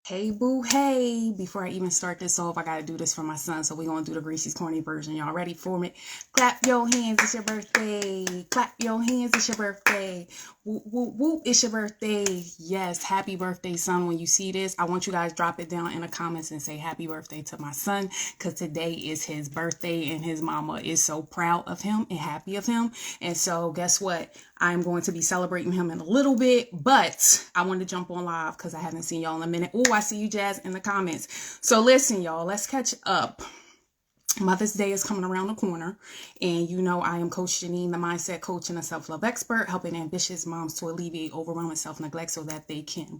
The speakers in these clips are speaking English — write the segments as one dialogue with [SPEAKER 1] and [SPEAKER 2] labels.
[SPEAKER 1] Hey boo, hey. Before I even start this off, I gotta do this for my son. So we're gonna do the Gracies Corner version. Y'all ready for it? Clap your hands, it's your birthday. Clap your hands, it's your birthday. Whoop, whoop, whoop, it's your birthday. Yes, happy birthday, son. When you see this, I want you guys drop it down in the comments and say happy birthday to my son, because today is his birthday and his mama is so proud of him and happy of him. And so guess what? I'm going to be celebrating him in a little bit, but I want to jump on live because I haven't seen y'all in a minute. Oh, I see you, Jazz, in the comments. So listen, y'all, let's catch up. Mother's Day is coming around the corner, and you know I am Coach Jineen, the mindset coach and a self-love expert, helping ambitious moms to alleviate overwhelming self-neglect so that they can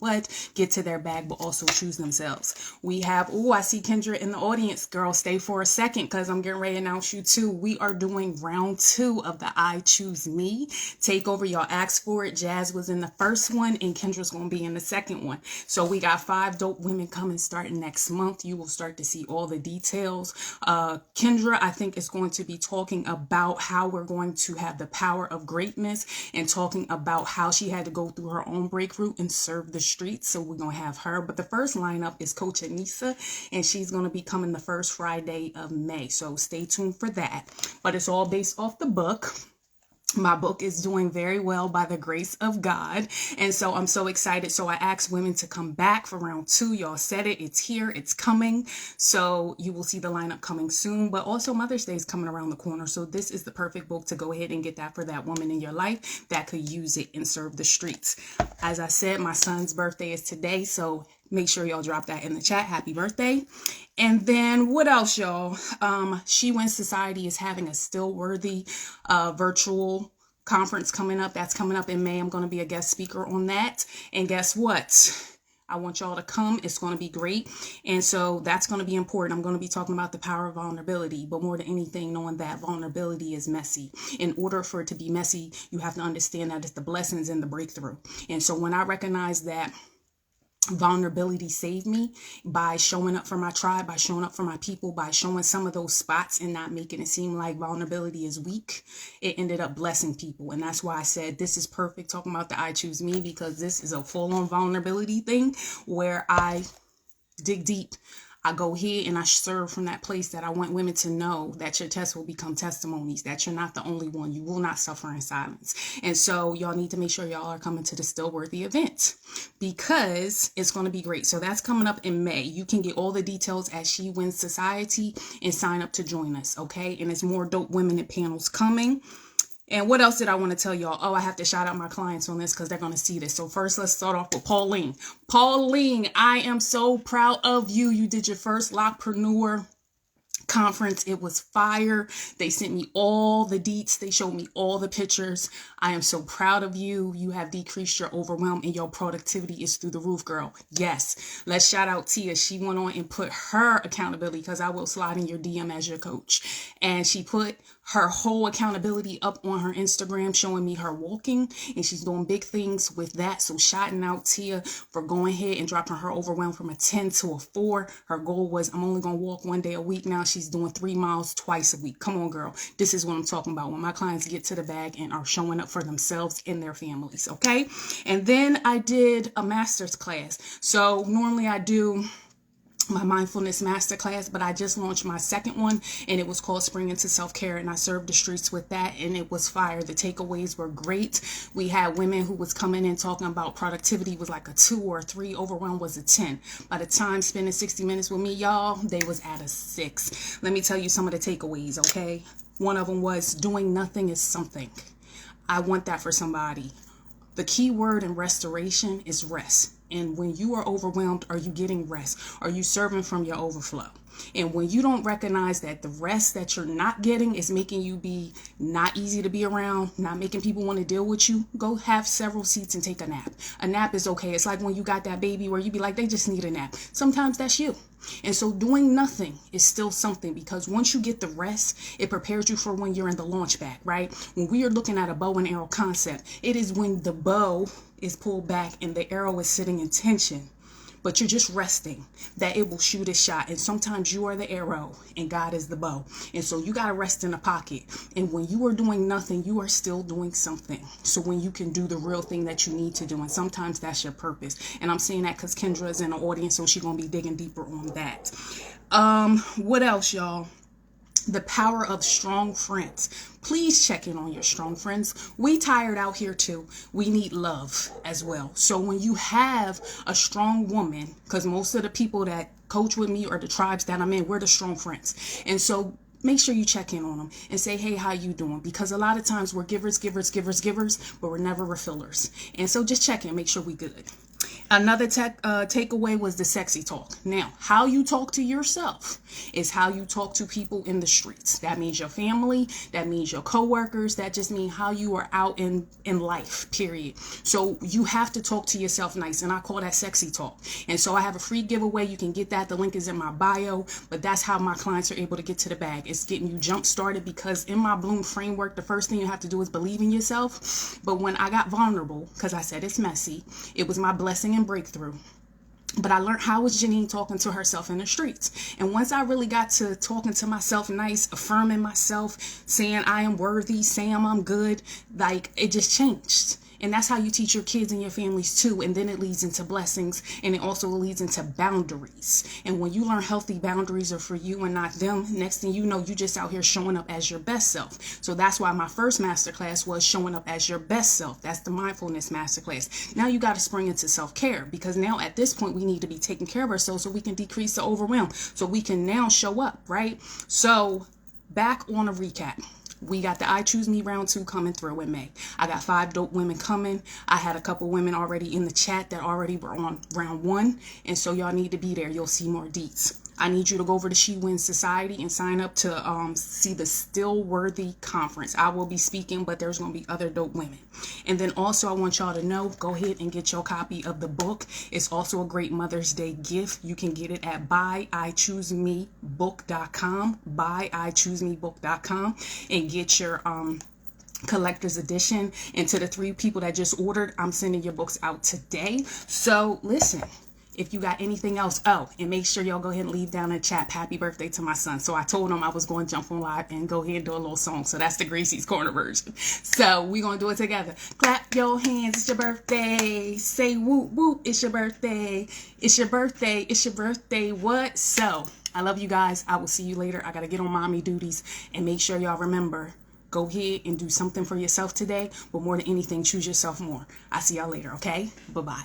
[SPEAKER 1] get to their bag but also choose themselves. We have, I see Kendra in the audience. Girl, stay for a second because I'm getting ready to announce you too. We are doing round 2 of the I Choose Me takeover. Y'all asked for it. Jazz was in the first one and Kendra's going to be in the second one. So we got 5 dope women coming starting next month. You will start to see all the details. Kendra, I think, is going to be talking about how we're going to have the power of greatness and talking about how she had to go through her own breakthrough and serve the streets. So we're going to have her. But the first lineup is Coach Anissa, and she's going to be coming the first Friday of May. So stay tuned for that. But it's all based off the book. My book is doing very well by the grace of God. And so I'm so excited. So I asked women to come back for round 2. Y'all said it. It's here. It's coming. So you will see the lineup coming soon. But also Mother's Day is coming around the corner. So this is the perfect book to go ahead and get that for that woman in your life that could use it and serve the streets. As I said, my son's birthday is today. So make sure y'all drop that in the chat. Happy birthday. And then what else, y'all? She Wins Society is having a Still Worthy virtual conference coming up. That's coming up in May. I'm going to be a guest speaker on that. And guess what? I want y'all to come. It's going to be great. And so that's going to be important. I'm going to be talking about the power of vulnerability, but more than anything, knowing that vulnerability is messy. In order for it to be messy, you have to understand that it's the blessings and the breakthrough. And so when I recognize that vulnerability saved me by showing up for my tribe, by showing up for my people, by showing some of those spots and not making it seem like vulnerability is weak, it ended up blessing people. And that's why I said this is perfect, talking about the I Choose Me, because this is a full-on vulnerability thing where I dig deep. I go here and I serve from that place that I want women to know that your tests will become testimonies, that you're not the only one. You will not suffer in silence. And so y'all need to make sure y'all are coming to the Still Worthy event because it's going to be great. So that's coming up in May. You can get all the details at She Wins Society and sign up to join us. Okay. And there's more dope women and panels coming. And what else did I want to tell y'all? Oh, I have to shout out my clients on this because they're going to see this. So first, let's start off with Pauline. Pauline, I am so proud of you. You did your first Lockpreneur conference. It was fire. They sent me all the deets. They showed me all the pictures. I am so proud of you. You have decreased your overwhelm and your productivity is through the roof, girl. Yes. Let's shout out Tia. She went on and put her accountability, because I will slide in your DM as your coach. And she put her whole accountability up on her Instagram, showing me her walking, and she's doing big things with that. So shouting out Tia for going ahead and dropping her overwhelm from a 10 to a 4. Her goal was, I'm only going to walk 1 day a week. Now she's doing 3 miles twice a week. Come on, girl. This is what I'm talking about when my clients get to the bag and are showing up for themselves and their families. Okay. And then I did a master's class. So normally I do my mindfulness masterclass, but I just launched my second one and it was called Spring into Self-Care, and I served the streets with that and it was fire. The takeaways were great. We had women who was coming in talking about productivity was like a 2 or a 3, overwhelm was a 10. By the time spending 60 minutes with me, y'all, they was at a 6. Let me tell you some of the takeaways, okay? One of them was doing nothing is something. I want that for somebody. The key word in restoration is rest. And when you are overwhelmed, are you getting rest? Are you serving from your overflow? And when you don't recognize that the rest that you're not getting is making you be not easy to be around, not making people want to deal with you, go have several seats and take a nap. A nap is okay. It's like when you got that baby where you be like, they just need a nap. Sometimes that's you. And so doing nothing is still something, because once you get the rest, it prepares you for when you're in the launch pad, right? When we are looking at a bow and arrow concept, it is when the bow is pulled back and the arrow is sitting in tension. but you're just resting, that it will shoot a shot. And sometimes you are the arrow and God is the bow. And so you got to rest in the pocket. And when you are doing nothing, you are still doing something. So when you can do the real thing that you need to do, and sometimes that's your purpose. And I'm saying that because Kendra is in the audience, so she's going to be digging deeper on that. What else, y'all? The power of strong friends. Please check in on your strong friends. We tired out here too. We need love as well. So when you have a strong woman, because most of the people that coach with me or the tribes that I'm in, we're the strong friends. And so make sure you check in on them and say, hey, how you doing? Because a lot of times we're givers, but we're never refillers. And so just check in, make sure we good. Another takeaway was the sexy talk. Now, how you talk to yourself is how you talk to people in the streets. That means your family. That means your coworkers. That just means how you are out in life, period. So you have to talk to yourself nice. And I call that sexy talk. And so I have a free giveaway. You can get that. The link is in my bio. But that's how my clients are able to get to the bag. It's getting you jump started, because in my Bloom framework, the first thing you have to do is believe in yourself. But when I got vulnerable, because I said it's messy, it was my blessing and breakthrough. But I learned how was Jineen talking to herself in the streets. And once I really got to talking to myself nice, affirming myself, saying I am worthy, saying I'm good, like it just changed. And that's how you teach your kids and your families too. And then it leads into blessings, and it also leads into boundaries. And when you learn healthy boundaries are for you and not them, next thing you know, you just out here showing up as your best self. So that's why my first masterclass was showing up as your best self. That's the mindfulness masterclass. Now you got to spring into self-care, because now at this point we need to be taking care of ourselves so we can decrease the overwhelm, so we can now show up, right? So back on a recap. We got the I Choose Me round 2 coming through in May. I got 5 dope women coming. I had a couple women already in the chat that already were on round 1. And so y'all need to be there. You'll see more deets. I need you to go over to She Wins Society and sign up to see the Still Worthy Conference. I will be speaking, but there's going to be other dope women. And then also I want y'all to know, go ahead and get your copy of the book. It's also a great Mother's Day gift. You can get it at buyichoosemebook.com, buyichoosemebook.com, and get your collector's edition. And to the 3 people that just ordered, I'm sending your books out today. So listen. If you got anything else, and make sure y'all go ahead and leave down in the chat, happy birthday to my son. So I told him I was going to jump on live and go ahead and do a little song. So that's the Gracies Corner version. So we're going to do it together. Clap your hands, it's your birthday. Say whoop, whoop, it's your birthday. It's your birthday, it's your birthday, what? So I love you guys. I will see you later. I got to get on mommy duties, and make sure y'all remember, go ahead and do something for yourself today. But more than anything, choose yourself more. I'll see y'all later, okay? Bye-bye.